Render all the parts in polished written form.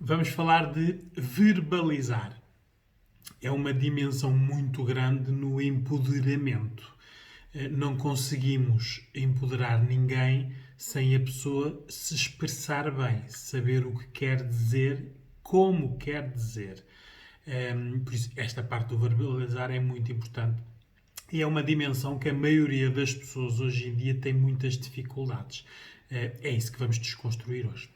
Vamos falar de verbalizar. É uma dimensão muito grande no empoderamento. Não conseguimos empoderar ninguém sem a pessoa se expressar bem, saber o que quer dizer, como quer dizer. Por isso, esta parte do verbalizar é muito importante. E é uma dimensão que a maioria das pessoas hoje em dia tem muitas dificuldades. É isso que vamos desconstruir hoje.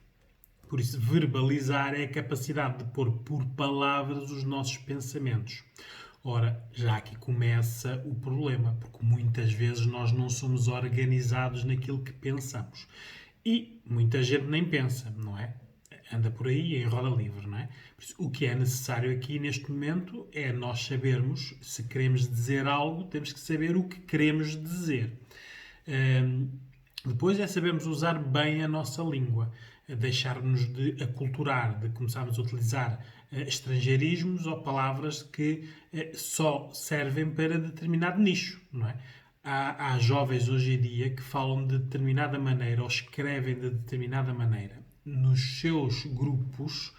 Por isso, verbalizar é a capacidade de pôr por palavras os nossos pensamentos. Ora, já aqui começa o problema, porque muitas vezes nós não somos organizados naquilo que pensamos. E muita gente nem pensa, não é? Anda por aí em roda livre, não é? Por isso, o que é necessário aqui neste momento é nós sabermos, se queremos dizer algo, temos que saber o que queremos dizer. Depois é sabermos usar bem a nossa língua, deixar-nos de aculturar, de começarmos a utilizar estrangeirismos ou palavras que só servem para determinado nicho, não é? Há jovens hoje em dia que falam de determinada maneira ou escrevem de determinada maneira nos seus grupos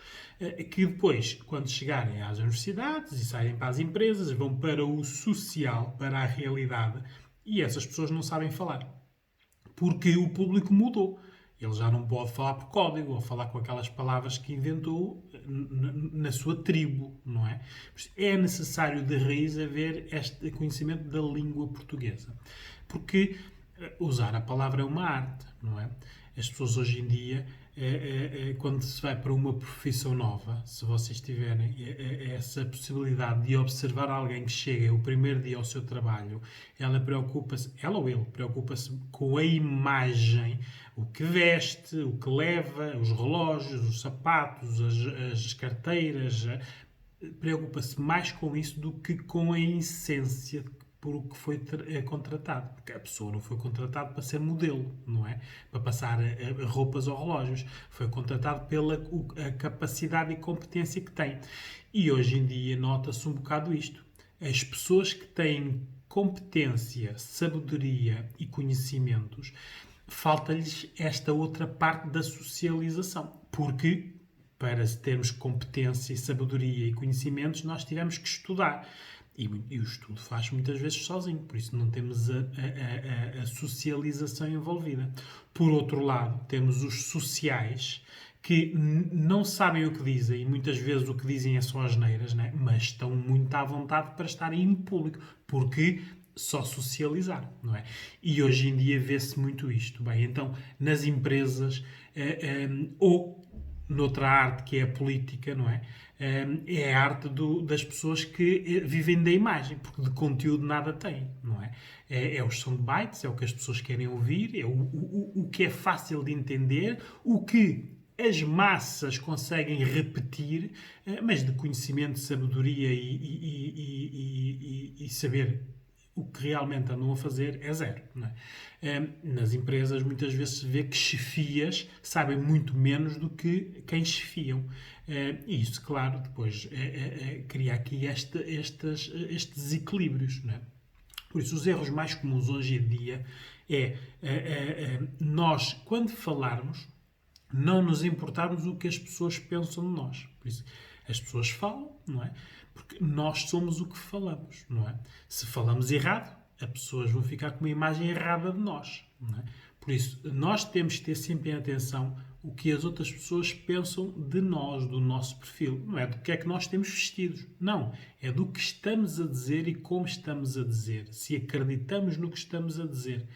que depois, quando chegarem às universidades e saírem para as empresas, vão para o social, para a realidade, e essas pessoas não sabem falar porque o público mudou. Ele já não pode falar por código ou falar com aquelas palavras que inventou na sua tribo, não é? É necessário de raiz haver este conhecimento da língua portuguesa. Porque usar a palavra é uma arte, não é? As pessoas hoje em dia, quando se vai para uma profissão nova, se vocês tiverem essa possibilidade de observar alguém que chega o primeiro dia ao seu trabalho, ela ou ele, preocupa-se com a imagem, o que veste, o que leva, os relógios, os sapatos, as carteiras, preocupa-se mais com isso do que com a essência por o que foi contratado. Porque a pessoa não foi contratada para ser modelo, não é? Para passar roupas ou relógios. Foi contratado pela a capacidade e competência que tem. E hoje em dia nota-se um bocado isto. As pessoas que têm competência, sabedoria e conhecimentos, falta-lhes esta outra parte da socialização. Porque para termos competência, sabedoria e conhecimentos, nós tivemos que estudar. E o estudo faz muitas vezes sozinho, por isso não temos a socialização envolvida. Por outro lado, temos os sociais que não sabem o que dizem e muitas vezes o que dizem é só asneiras, né? Mas estão muito à vontade para estarem em público, porque só socializar, não é? E hoje em dia vê-se muito isto. Bem, então, nas empresas, ou noutra arte que é a política, não é? É a arte das pessoas que vivem da imagem, porque de conteúdo nada têm, não é? É os soundbites, é o que as pessoas querem ouvir, é o que é fácil de entender, o que as massas conseguem repetir, mas de conhecimento, sabedoria e saber o que realmente andam a fazer é zero. Não é? Nas empresas muitas vezes se vê que chefias sabem muito menos do que quem chefiam. E isso, claro, depois cria aqui estes desequilíbrios. Não é? Por isso, os erros mais comuns hoje em dia nós, quando falarmos, não nos importarmos o que as pessoas pensam de nós. Por isso, as pessoas falam, não é? Porque nós somos o que falamos, não é? Se falamos errado, as pessoas vão ficar com uma imagem errada de nós, não é? Por isso, nós temos que ter sempre em atenção o que as outras pessoas pensam de nós, do nosso perfil. Não é do que é que nós temos vestidos. Não. É do que estamos a dizer e como estamos a dizer. Se acreditamos no que estamos a dizer.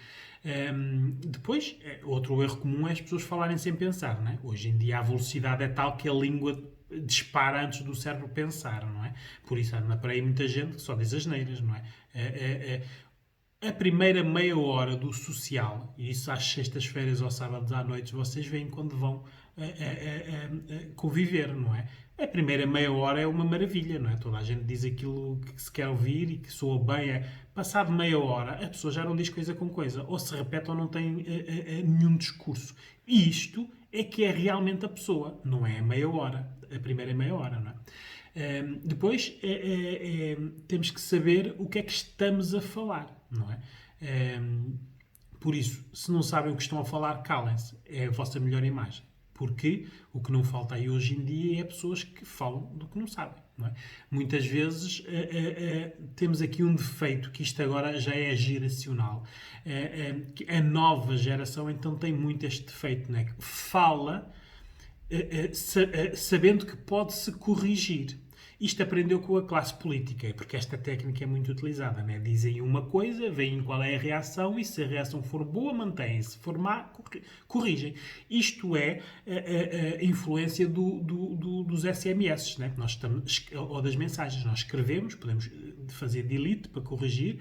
Depois, outro erro comum é as pessoas falarem sem pensar. Não é? Hoje em dia a velocidade é tal que a língua dispara antes do cérebro pensar, não é? Por isso anda para aí muita gente que só diz asneiras, não é? A primeira meia hora do social, e isso às sextas-feiras ou sábados à noite, vocês veem quando vão conviver, não é? A primeira meia hora é uma maravilha, não é? Toda a gente diz aquilo que se quer ouvir e que soa bem. Passado meia hora, a pessoa já não diz coisa com coisa, ou se repete ou não tem nenhum discurso. E isto é que é realmente a pessoa, não é a meia hora, a primeira meia hora, não é? Depois temos que saber o que é que estamos a falar, não é? Por isso, se não sabem o que estão a falar, calem-se. É a vossa melhor imagem. Porque o que não falta aí hoje em dia é pessoas que falam do que não sabem. Não é? Muitas vezes temos aqui um defeito, que isto agora já é geracional. Que a nova geração então tem muito este defeito, não é? Fala sabendo que pode-se corrigir. Isto aprendeu com a classe política, porque esta técnica é muito utilizada. Né? Dizem uma coisa, veem qual é a reação e se a reação for boa, mantém-se. Se for má, corrigem. Isto é a influência dos SMS, né? Nós estamos, ou das mensagens. Nós escrevemos, podemos fazer delete para corrigir,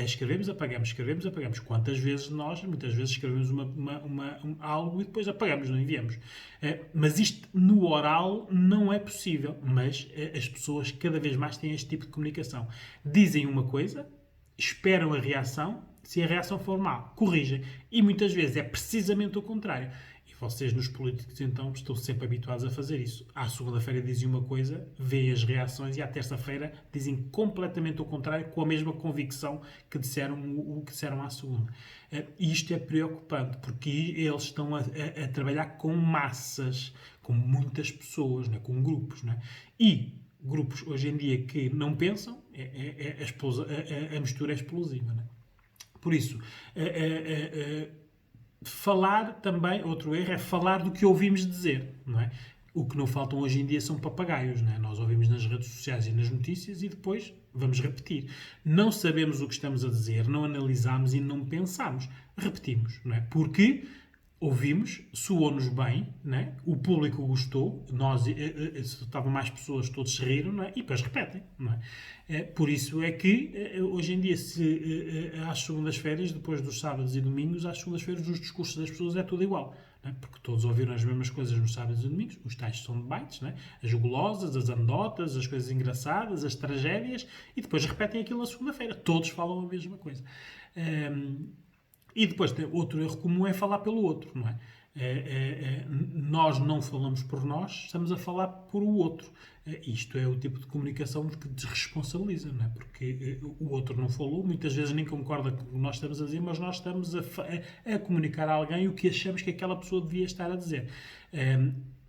escrevemos, apagamos. Quantas vezes nós, muitas vezes, escrevemos algo e depois apagamos, não enviamos. Mas isto no oral não é possível, mas as pessoas cada vez mais têm este tipo de comunicação. Dizem uma coisa, esperam a reação, se a reação for má, corrigem. E muitas vezes é precisamente o contrário. E vocês, nos políticos, então, estão sempre habituados a fazer isso. À segunda-feira dizem uma coisa, veem as reações e à terça-feira dizem completamente o contrário, com a mesma convicção que disseram o que disseram à segunda. E isto é preocupante, porque eles estão a trabalhar com massas, com muitas pessoas, né? Com grupos. Né? E grupos, hoje em dia, que não pensam, a mistura é explosiva. Né? Por isso, falar também, outro erro, é falar do que ouvimos dizer, não é? O que não faltam hoje em dia são papagaios, não é? Nós ouvimos nas redes sociais e nas notícias e depois vamos repetir. Não sabemos o que estamos a dizer, não analisamos e não pensamos. Repetimos, não é? Porque ouvimos, soou-nos bem, não é? O público gostou, nós, estavam mais pessoas, todos se riram, não é? E depois repetem, não é? Por isso é que hoje em dia, às segundas-feiras, depois dos sábados e domingos, às segundas-feiras os discursos das pessoas é tudo igual, não é? Porque todos ouviram as mesmas coisas nos sábados e domingos, os tais são debates, não é? As gulosas, as anedotas, as coisas engraçadas, as tragédias, e depois repetem aquilo na segunda-feira. Todos falam a mesma coisa. E depois, outro erro comum é falar pelo outro, não é? Nós não falamos por nós, estamos a falar por o outro. Isto é o tipo de comunicação que desresponsabiliza, não é? Porque o outro não falou, muitas vezes nem concorda com o que nós estamos a dizer, mas nós estamos a comunicar a alguém o que achamos que aquela pessoa devia estar a dizer.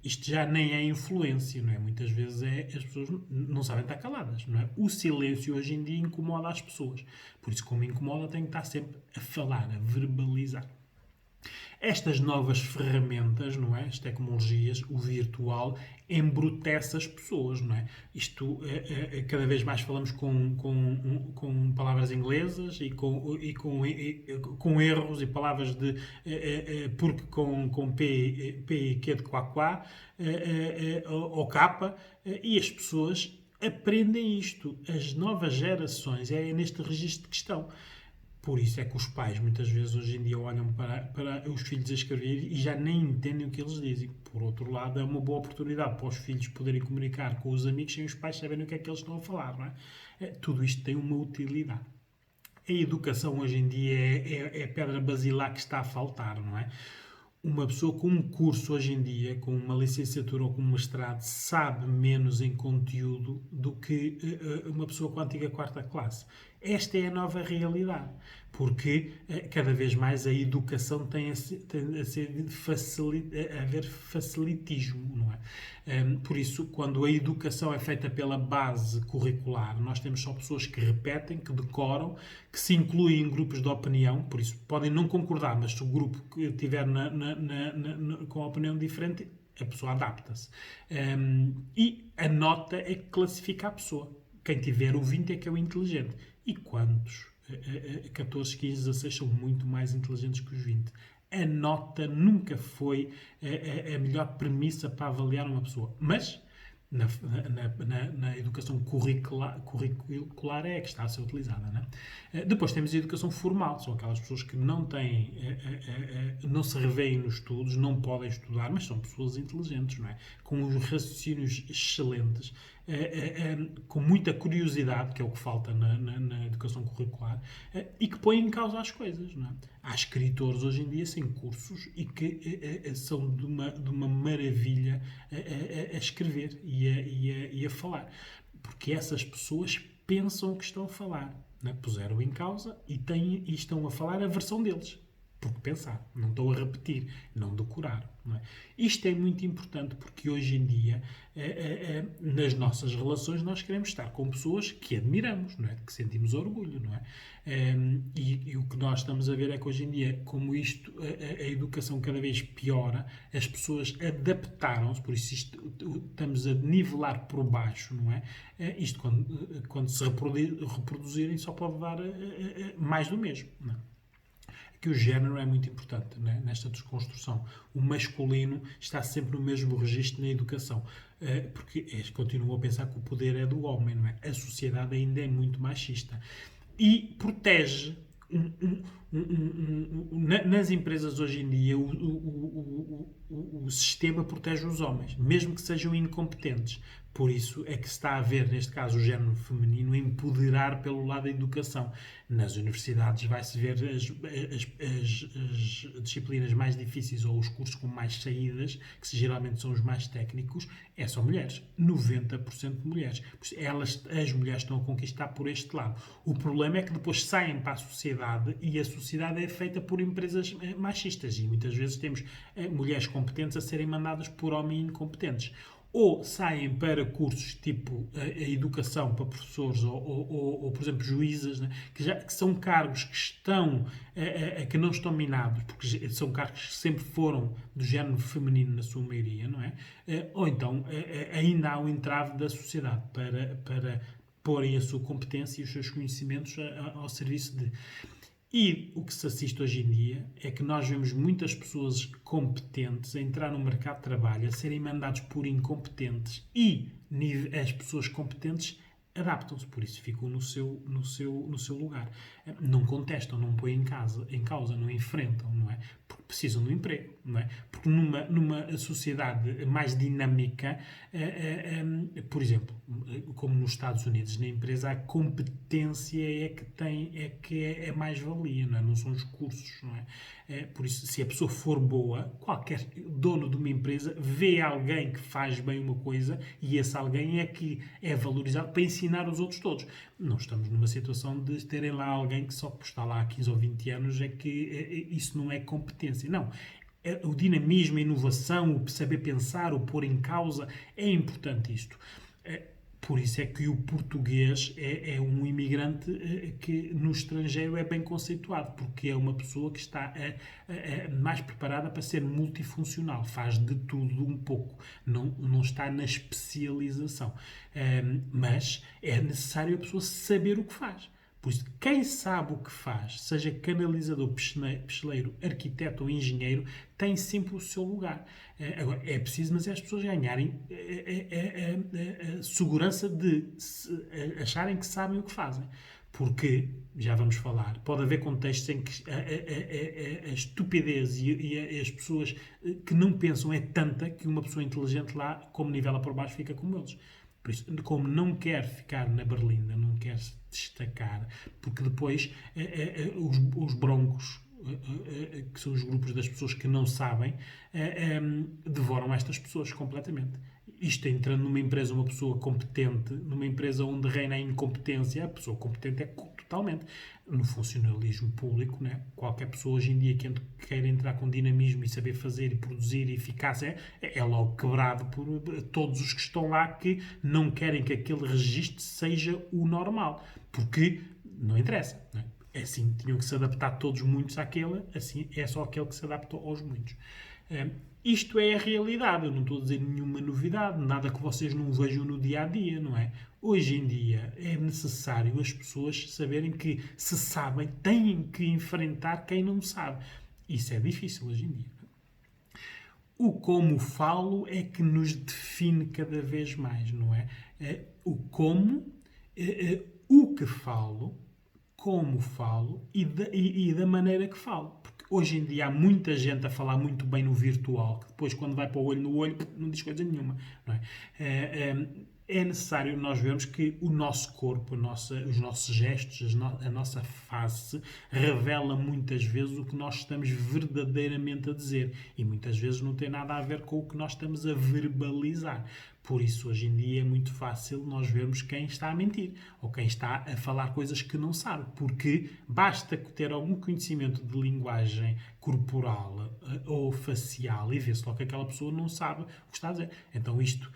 Isto já nem é influência, não é? Muitas vezes as pessoas não sabem estar caladas, não é? O silêncio hoje em dia incomoda as pessoas. Por isso, como incomoda, tem que estar sempre a falar, a verbalizar. Estas novas ferramentas, não é? As tecnologias, o virtual, embrutece as pessoas, não é? Isto, cada vez mais falamos com palavras inglesas e com erros e palavras de porque com P e Q de quá, ou capa, e as pessoas aprendem isto. As novas gerações é neste registro que estão. Por isso é que os pais, muitas vezes, hoje em dia, olham para os filhos a escrever e já nem entendem o que eles dizem. Por outro lado, é uma boa oportunidade para os filhos poderem comunicar com os amigos sem os pais saberem o que é que eles estão a falar, não é? Tudo isto tem uma utilidade. A educação, hoje em dia, é a pedra basilar que está a faltar, não é? Uma pessoa com um curso hoje em dia, com uma licenciatura ou com um mestrado, sabe menos em conteúdo do que uma pessoa com a antiga quarta classe. Esta é a nova realidade, porque cada vez mais a educação tem a haver facilitismo, não é? Por isso, quando a educação é feita pela base curricular, nós temos só pessoas que repetem, que decoram, que se incluem em grupos de opinião, por isso podem não concordar, mas se o grupo que estiver com a opinião diferente, a pessoa adapta-se. E a nota é que classifica a pessoa. Quem tiver o 20 é que é o inteligente. E quantos? 14, 15, 16 são muito mais inteligentes que os 20. A nota nunca foi a melhor premissa para avaliar uma pessoa. Mas na educação curricular é que está a ser utilizada. Não é? Depois temos a educação formal, são aquelas pessoas que não têm, não se revêem nos estudos, não podem estudar, mas são pessoas inteligentes, não é? Com uns raciocínios excelentes, com muita curiosidade, que é o que falta na educação curricular, e que põem em causa as coisas. Não é? Há escritores hoje em dia sem cursos e que são de uma maravilha a escrever e a falar. Porque essas pessoas pensam que estão a falar. Não é? Puseram em causa e estão a falar a versão deles. porque pensar, não estou a repetir, não decorar. Não é? Isto é muito importante porque hoje em dia, nas nossas relações, nós queremos estar com pessoas que admiramos, não é? Que sentimos orgulho. Não é? E o que nós estamos a ver é que hoje em dia, como isto, a educação cada vez piora, as pessoas adaptaram-se, por isso estamos a nivelar por baixo, não é? Isto quando se reproduzirem só pode dar mais do mesmo. Não é? Que o género é muito importante, né? Nesta desconstrução. O masculino está sempre no mesmo registro na educação, porque continuam a pensar que o poder é do homem, não é? A sociedade ainda é muito machista e protege. Nas empresas hoje em dia o sistema protege os homens, mesmo que sejam incompetentes. Por isso é que se está a ver, neste caso, o género feminino empoderar pelo lado da educação. Nas universidades vai-se ver as disciplinas mais difíceis ou os cursos com mais saídas, que geralmente são os mais técnicos, são mulheres. 90% de mulheres. As mulheres estão a conquistar por este lado. O problema é que depois saem para a sociedade e a sociedade é feita por empresas machistas e muitas vezes temos mulheres competentes a serem mandadas por homens incompetentes. Ou saem para cursos tipo a educação para professores ou por exemplo, juízas, né? que são cargos que não estão minados, porque são cargos que sempre foram do género feminino na sua maioria, não é? Ou então ainda há um entrave da sociedade para porem a sua competência e os seus conhecimentos ao serviço de... E o que se assiste hoje em dia é que nós vemos muitas pessoas competentes a entrar no mercado de trabalho, a serem mandados por incompetentes e as pessoas competentes adaptam-se, por isso ficam no seu lugar. Não contestam, não põem em causa, não enfrentam, não é? Porque precisam do emprego, não é? Porque numa sociedade mais dinâmica, por exemplo, como nos Estados Unidos, na empresa, a competência é mais-valia, não é? Não são os cursos, não é? Por isso, se a pessoa for boa, qualquer dono de uma empresa vê alguém que faz bem uma coisa e esse alguém é que é valorizado para ensinar os outros todos. Não estamos numa situação de terem lá alguém que só por estar lá há 15 ou 20 anos é que isso não é competência. Não. O dinamismo, a inovação, o saber pensar, o pôr em causa, é importante isto. Por isso é que o português é um imigrante que no estrangeiro é bem conceituado, porque é uma pessoa que está mais preparada para ser multifuncional, faz de tudo um pouco, não está na especialização. Mas é necessário a pessoa saber o que faz. Por isso, quem sabe o que faz, seja canalizador, picheleiro, arquiteto ou engenheiro, tem sempre o seu lugar. Agora, é preciso, mas é as pessoas ganharem a segurança de acharem que sabem o que fazem. Porque, já vamos falar, pode haver contextos em que a estupidez e as pessoas que não pensam é tanta que uma pessoa inteligente lá, como nivela por baixo, fica como eles. Por isso, como não quer ficar na berlinda, não quer se destacar, porque depois os broncos, que são os grupos das pessoas que não sabem, devoram estas pessoas completamente. Isto entrando numa empresa, uma pessoa competente, numa empresa onde reina a incompetência, a pessoa competente é totalmente. No funcionalismo público, né? Qualquer pessoa hoje em dia que queira entrar com dinamismo e saber fazer e produzir e eficácia é logo quebrado por todos os que estão lá que não querem que aquele registro seja o normal. Porque não interessa. Né? Assim, tinham que se adaptar todos muitos àquele, assim é só aquele que se adapta aos muitos. Isto é a realidade, eu não estou a dizer nenhuma novidade, nada que vocês não vejam no dia-a-dia, não é? Hoje em dia é necessário as pessoas saberem que, se sabem, têm que enfrentar quem não sabe. Isso é difícil hoje em dia. O como falo é que nos define cada vez mais, não é? O como, o que falo, como falo e da maneira que falo. Hoje em dia há muita gente a falar muito bem no virtual, que depois quando vai para o olho no olho não diz coisa nenhuma. Não é? é necessário nós vermos que o nosso corpo, os nossos gestos, a nossa face revela muitas vezes o que nós estamos verdadeiramente a dizer e muitas vezes não tem nada a ver com o que nós estamos a verbalizar. Por isso, hoje em dia, é muito fácil nós vermos quem está a mentir ou quem está a falar coisas que não sabe, porque basta ter algum conhecimento de linguagem corporal ou facial e ver-se logo que aquela pessoa não sabe o que está a dizer. Então, isto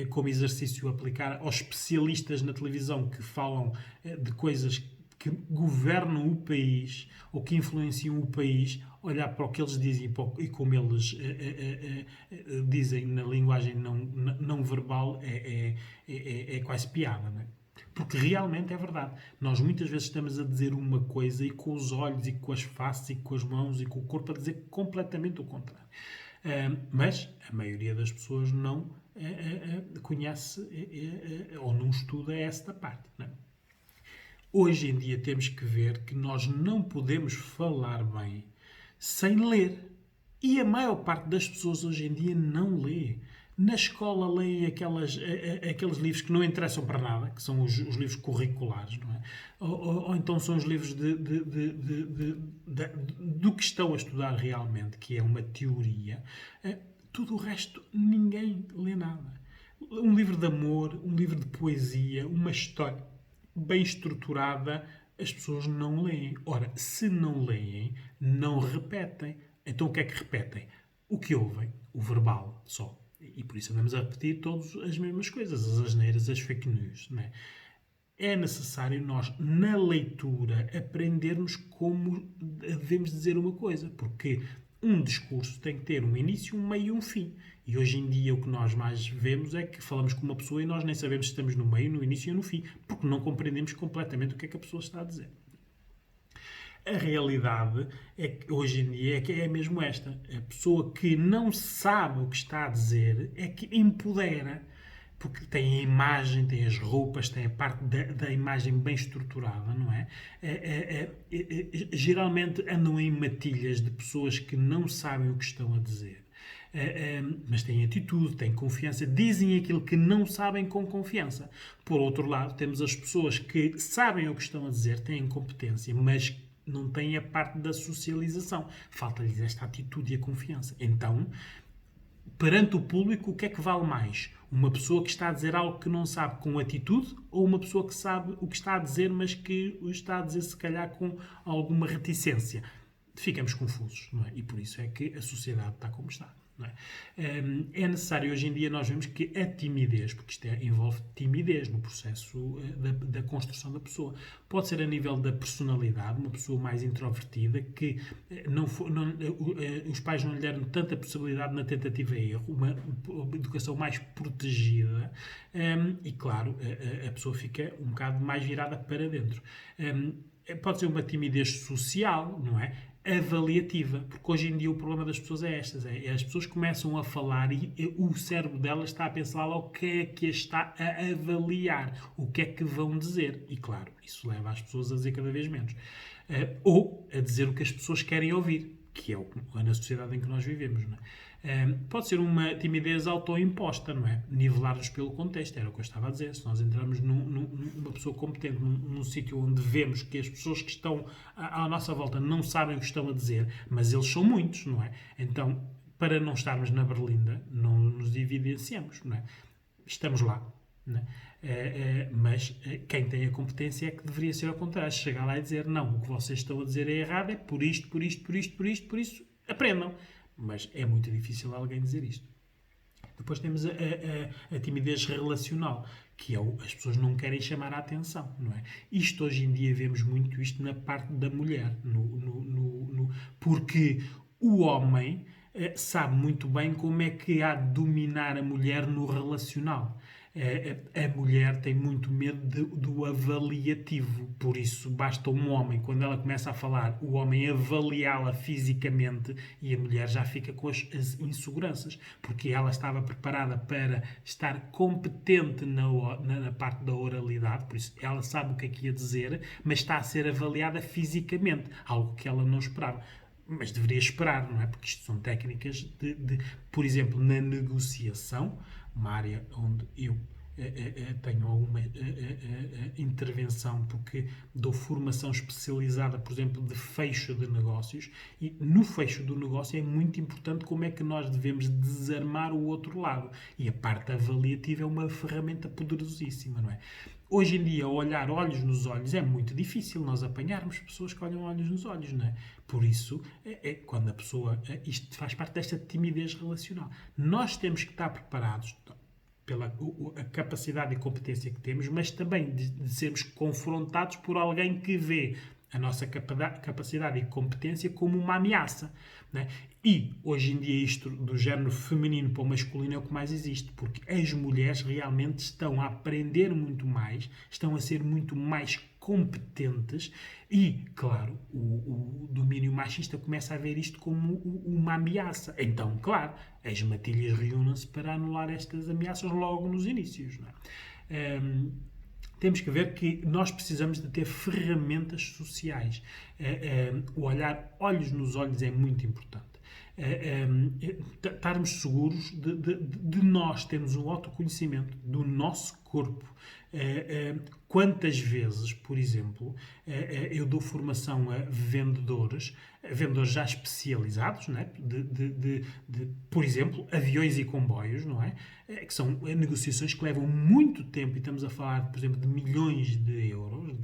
como exercício aplicar aos especialistas na televisão que falam de coisas que governam o país ou que influenciam o país, olhar para o que eles dizem e como eles dizem na linguagem não verbal é quase piada, não é? Porque realmente é verdade. Nós muitas vezes estamos a dizer uma coisa e com os olhos e com as faces e com as mãos e com o corpo a dizer completamente o contrário. Mas a maioria das pessoas não conhece ou não estuda esta parte. Não é? Hoje em dia temos que ver que nós não podemos falar bem sem ler. E a maior parte das pessoas hoje em dia não lê. Na escola leem aqueles livros que não interessam para nada, que são os livros curriculares, não é? Ou então são os livros do que estão a estudar realmente, que é uma teoria. Tudo o resto, ninguém lê nada. Um livro de amor, um livro de poesia, uma história bem estruturada, as pessoas não leem. Ora, se não leem, não repetem. Então o que é que repetem? O que ouvem, o verbal só. E por isso andamos a repetir todas as mesmas coisas, as asneiras, as fake news. Não é? É necessário nós, na leitura, aprendermos como devemos dizer uma coisa. Porque um discurso tem que ter um início, um meio e um fim. E hoje em dia o que nós mais vemos é que falamos com uma pessoa e nós nem sabemos se estamos no meio, no início ou no fim, porque não compreendemos completamente o que é que a pessoa está a dizer. A realidade é que hoje em dia é mesmo esta. A pessoa que não sabe o que está a dizer é que empodera. Porque tem a imagem, tem as roupas, tem a parte da imagem bem estruturada, não é? Geralmente andam em matilhas de pessoas que não sabem o que estão a dizer. Mas têm atitude, têm confiança, dizem aquilo que não sabem com confiança. Por outro lado, temos as pessoas que sabem o que estão a dizer, têm competência, mas não têm a parte da socialização. Falta-lhes esta atitude e a confiança. Então, perante o público, o que é que vale mais? Uma pessoa que está a dizer algo que não sabe com atitude ou uma pessoa que sabe o que está a dizer, mas que o está a dizer se calhar com alguma reticência? Ficamos confusos, não é? E por isso é que a sociedade está como está. Não é? É necessário hoje em dia nós vemos que a timidez, porque isto envolve timidez no processo da construção da pessoa, pode ser a nível da personalidade, uma pessoa mais introvertida que os pais não lhe deram tanta possibilidade na tentativa e erro, uma educação mais protegida e claro, a pessoa fica um bocado mais virada para dentro. Pode ser uma timidez social, não é? Avaliativa, porque hoje em dia o problema das pessoas é estas, as pessoas começam a falar e o cérebro delas está a pensar lá o que é que está a avaliar, o que é que vão dizer, e claro, isso leva as pessoas a dizer cada vez menos, ou a dizer o que as pessoas querem ouvir, que é na sociedade em que nós vivemos, não é? Pode ser uma timidez autoimposta, não é? Nivelar-nos pelo contexto, era o que eu estava a dizer. Se nós entramos numa pessoa competente, num sítio onde vemos que as pessoas que estão à nossa volta não sabem o que estão a dizer, mas eles são muitos, não é? Então, para não estarmos na berlinda, não nos evidenciamos, não é? Estamos lá, não é? Mas quem tem a competência é que deveria ser ao contrário, chegar lá e dizer não, o que vocês estão a dizer é errado, é por isto, por isto, por isto, por isto, por isso, aprendam. Mas é muito difícil alguém dizer isto. Depois temos a timidez relacional, que é as pessoas não querem chamar a atenção, não é? Isto hoje em dia vemos muito isto na parte da mulher, porque o homem sabe muito bem como é que há de dominar a mulher no relacional. A mulher tem muito medo do avaliativo, por isso basta um homem, quando ela começa a falar, o homem avaliá-la fisicamente e a mulher já fica com as inseguranças, porque ela estava preparada para estar competente na parte da oralidade, por isso ela sabe o que é que ia dizer, mas está a ser avaliada fisicamente, algo que ela não esperava. mas deveria esperar, não é? Porque isto são técnicas por exemplo, na negociação, uma área onde eu tenho alguma intervenção, porque dou formação especializada, por exemplo, de fecho de negócios, e no fecho do negócio é muito importante como é que nós devemos desarmar o outro lado. E a parte avaliativa é uma ferramenta poderosíssima, não é? Hoje em dia, olhar olhos nos olhos é muito difícil nós apanharmos pessoas que olham olhos nos olhos, não é? Por isso, quando a pessoa. Isto faz parte desta timidez relacional. Nós temos que estar preparados pela a capacidade e competência que temos, mas também de sermos confrontados por alguém que vê a nossa capacidade e competência como uma ameaça. Né? E, hoje em dia, isto do género feminino para o masculino é o que mais existe, porque as mulheres realmente estão a aprender muito mais, estão a ser muito mais competentes e, claro, o domínio machista começa a ver isto como uma ameaça. Então, claro, as matilhas reúnem-se para anular estas ameaças logo nos inícios. Não é? Temos que ver que nós precisamos de ter ferramentas sociais. O olhar olhos nos olhos é muito importante. Estarmos seguros de nós termos um autoconhecimento do nosso corpo. Quantas vezes, por exemplo, eu dou formação a vendedores já especializados, não é? Por exemplo, aviões e comboios, não é? Que são negociações que levam muito tempo, e estamos a falar, por exemplo, de milhões de euros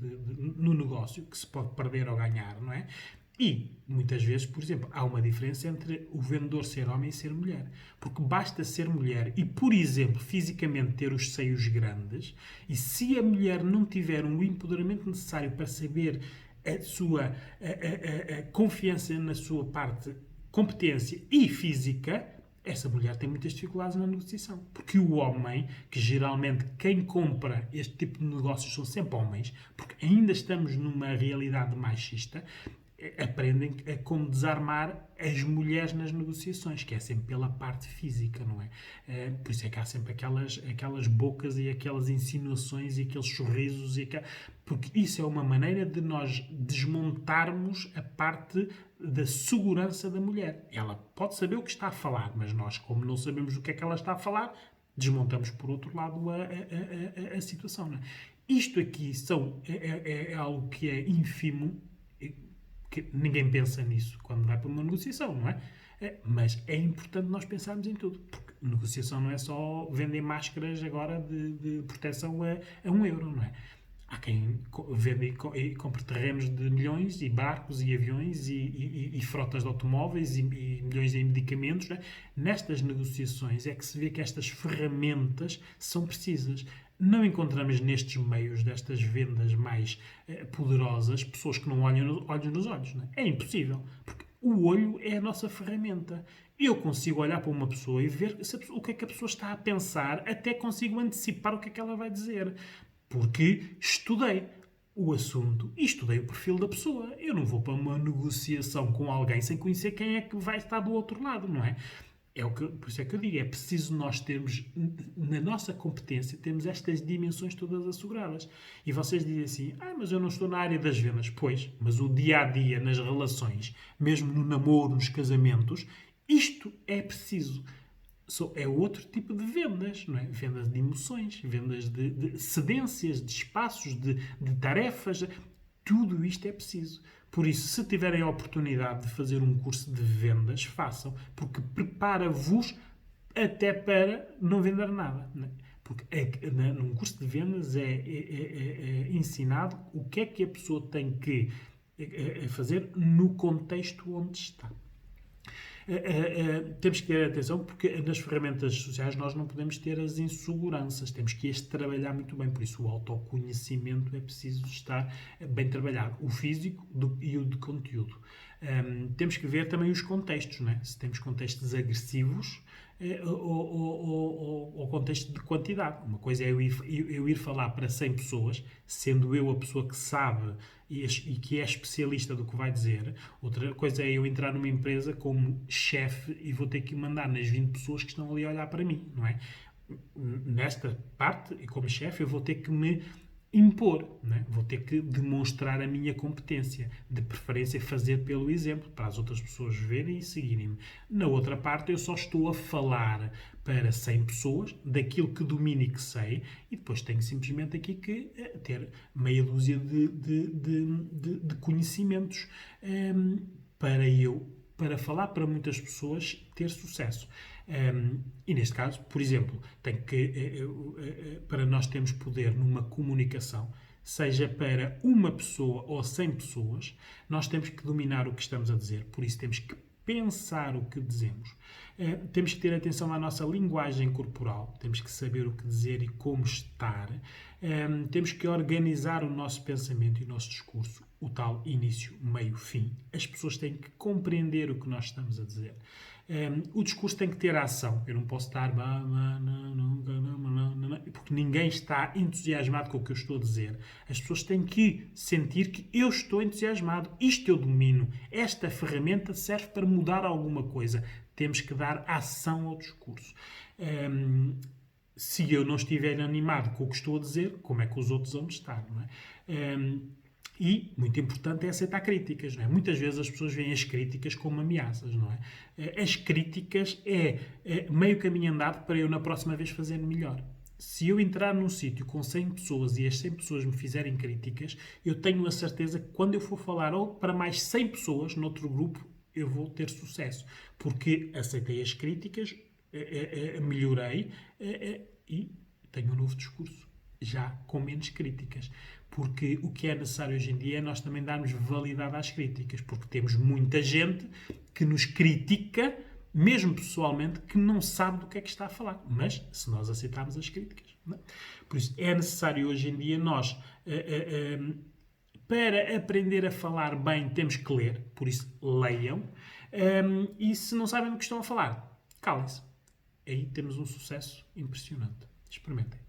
no negócio, que se pode perder ou ganhar, não é? E, muitas vezes, por exemplo, há uma diferença entre o vendedor ser homem e ser mulher. Porque basta ser mulher e, por exemplo, fisicamente ter os seios grandes, e se a mulher não tiver um empoderamento necessário para saber a sua a confiança na sua parte competência e física, essa mulher tem muitas dificuldades na negociação. Porque o homem, que geralmente quem compra este tipo de negócios são sempre homens, porque ainda estamos numa realidade machista, aprendem a como desarmar as mulheres nas negociações, que é sempre pela parte física, não é? Por isso é que há sempre aquelas bocas e aquelas insinuações e aqueles sorrisos, porque isso é uma maneira de nós desmontarmos a parte da segurança da mulher. Ela pode saber o que está a falar, mas nós, como não sabemos o que é que ela está a falar, desmontamos por outro lado a situação. Não é? Isto aqui é algo que é ínfimo, que ninguém pensa nisso quando vai para uma negociação, não é? Mas é importante nós pensarmos em tudo, porque negociação não é só vender máscaras agora de proteção a €1, não é? Há quem vende e compre terrenos de milhões, e barcos, e aviões, e frotas de automóveis, e milhões em medicamentos. Não é? Nestas negociações é que se vê que estas ferramentas são precisas. Não encontramos nestes meios, destas vendas mais poderosas, pessoas que não olham olhos nos olhos. Não é? É impossível, porque o olho é a nossa ferramenta. Eu consigo olhar para uma pessoa e ver o que é que a pessoa está a pensar, até consigo antecipar o que é que ela vai dizer. Porque estudei o assunto e estudei o perfil da pessoa. Eu não vou para uma negociação com alguém sem conhecer quem é que vai estar do outro lado, não é? Por isso é que eu digo, é preciso nós termos, na nossa competência, temos estas dimensões todas asseguradas. E vocês dizem assim, mas eu não estou na área das vendas. Pois, mas o dia-a-dia, nas relações, mesmo no namoro, nos casamentos, isto é preciso. É outro tipo de vendas, não é? Vendas de emoções, vendas de cedências, de espaços, de tarefas. Tudo isto é preciso. Por isso, se tiverem a oportunidade de fazer um curso de vendas, façam, porque prepara-vos até para não vender nada. Não é? Porque num curso de vendas é ensinado o que é que a pessoa tem que fazer no contexto onde está. Temos que ter atenção, porque nas ferramentas sociais nós não podemos ter as inseguranças, temos que as trabalhar muito bem, por isso o autoconhecimento é preciso estar bem trabalhado, o físico e o de conteúdo. Temos que ver também os contextos, não é? Se temos contextos agressivos ou contexto de quantidade. Uma coisa é eu ir falar para 100 pessoas, sendo eu a pessoa que sabe e que é especialista do que vai dizer. Outra coisa é eu entrar numa empresa como chefe e vou ter que mandar nas 20 pessoas que estão ali a olhar para mim, não é? Nesta parte, e como chefe, eu vou ter que me impor, né? Vou ter que demonstrar a minha competência, de preferência fazer pelo exemplo, para as outras pessoas verem e seguirem-me. Na outra parte, eu só estou a falar para 100 pessoas daquilo que domino e que sei, e depois tenho simplesmente aqui que ter meia dúzia de conhecimentos para falar para muitas pessoas, ter sucesso. E neste caso, por exemplo, para nós termos poder numa comunicação, seja para uma pessoa ou 100 pessoas, nós temos que dominar o que estamos a dizer. Por isso temos que pensar o que dizemos. Temos que ter atenção à nossa linguagem corporal, temos que saber o que dizer e como estar. Temos que organizar o nosso pensamento e o nosso discurso, o tal início, meio, fim. As pessoas têm que compreender o que nós estamos a dizer. O discurso tem que ter ação. Eu não posso estar porque ninguém está entusiasmado com o que eu estou a dizer. As pessoas têm que sentir que eu estou entusiasmado. Isto eu domino. Esta ferramenta serve para mudar alguma coisa. Temos que dar ação ao discurso. Se eu não estiver animado com o que estou a dizer, como é que os outros vão estar, não é? E, muito importante, é aceitar críticas. Não é? Muitas vezes as pessoas veem as críticas como ameaças. Não é? As críticas é meio caminho andado para eu, na próxima vez, fazer melhor. Se eu entrar num sítio com 100 pessoas e as 100 pessoas me fizerem críticas, eu tenho a certeza que quando eu for falar ou para mais 100 pessoas noutro grupo, eu vou ter sucesso. Porque aceitei as críticas, melhorei e tenho um novo discurso, já com menos críticas. Porque o que é necessário hoje em dia é nós também darmos validade às críticas, porque temos muita gente que nos critica, mesmo pessoalmente, que não sabe do que é que está a falar. Mas, se nós aceitarmos as críticas. Não é? Por isso, é necessário hoje em dia nós, para aprender a falar bem, temos que ler. Por isso, leiam. E se não sabem do que estão a falar, calem-se. Aí temos um sucesso impressionante. Experimentem.